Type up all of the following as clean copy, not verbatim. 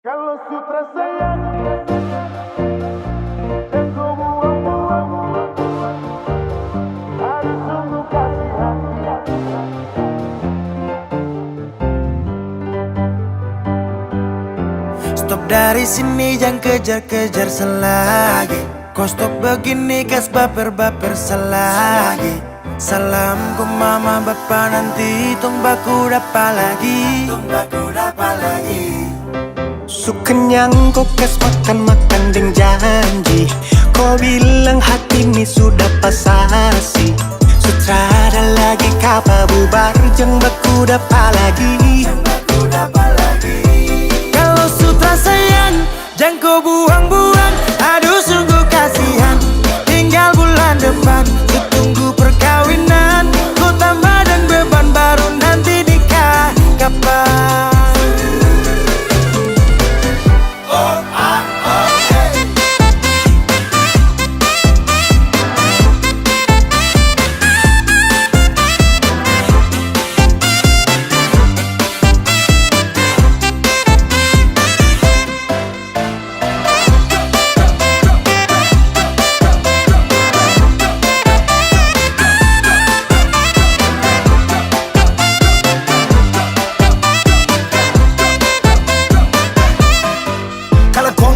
Kalau sutra sayang dan kau buang-buang, harus sungguh kasihan. Stop dari sini, jangan kejar-kejar selagi. Kau stop begini, kas baper-baper selagi. Salam ke mama bapa nanti, tong baku dapat lagi. Su kenyang kau kas makan-makan deng janji. Kau bilang hati ini sudah pasasi. Sutrada lagi kapa bubar, jeng baku dapat lagi. Kalau sutra sayang, jangan kau buang-buang. Aduh sungguh kasihan, tinggal bulan depan ku tunggu perkawinan. Ku tambah dan beban baru nanti nikah kapan?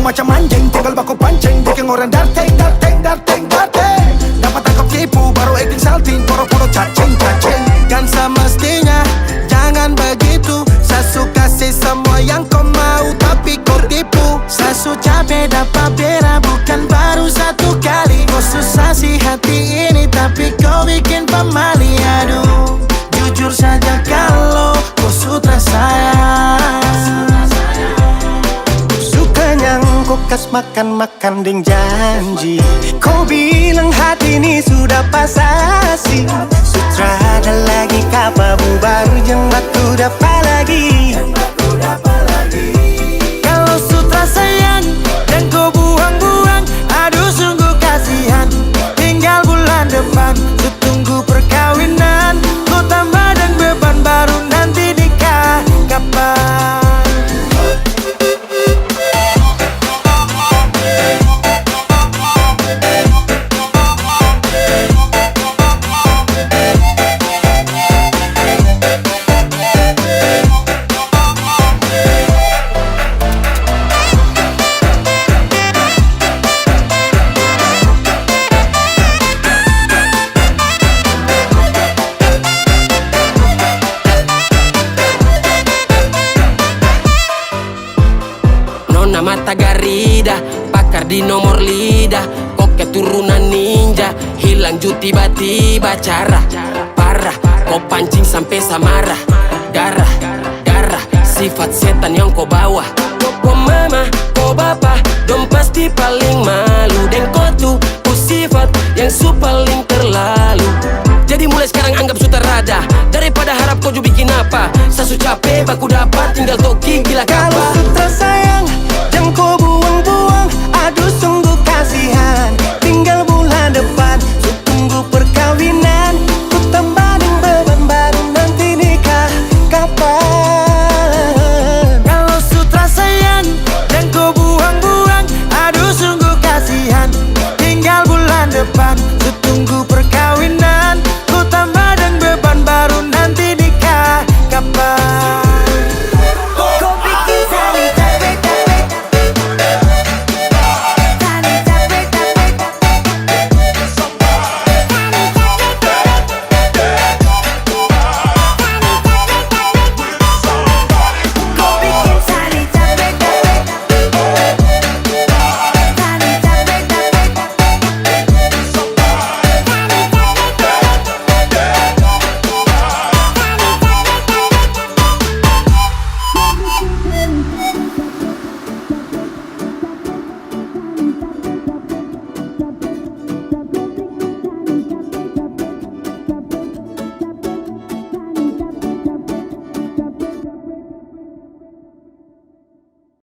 Macam anjing, tinggal baku pancing, bikin orang darting. Dapat tangkap tipu, baru acting salting, poro-poro cacing. Kan semestinya, jangan begitu. Sasu kasih semua yang kau mau, tapi kau tipu. Sasu capek dapat bera, bukan baru satu kali. Kau susah sih hati ini, tapi kau bikin pemali. Aduh, jujur saja kalau kau sutra sayang. Kau kas makan-makan deng janji. Kau bilang hati ini sudah pasasi. Sutrada lagi kapa bubar, jeng batu dapat lagi. Kalau sutra sayang dan kau buang-buang, aduh sungguh kasihan. Tinggal bulan depan ku tunggu perkawinan. Ku tambah dan beban baru nanti nikah kapan? Mata Garida, pakar di nomor lidah. Kok keturunan ninja, hilang ju tiba-tiba. Cara parah, kau pancing sampai samarah. Garah, sifat setan yang kau bawa. Kau mama, kau bapa, dong pasti paling malu. Dan kau tuh sifat yang paling terlalu. Jadi mulai sekarang anggap sutrada, daripada harap kau juga bikin apa. Sasu capek, baku dapat, tinggal toki gila kapa. Kalau sutra sayang, jangan kau buang-buang. Aduh sungguh kasihan,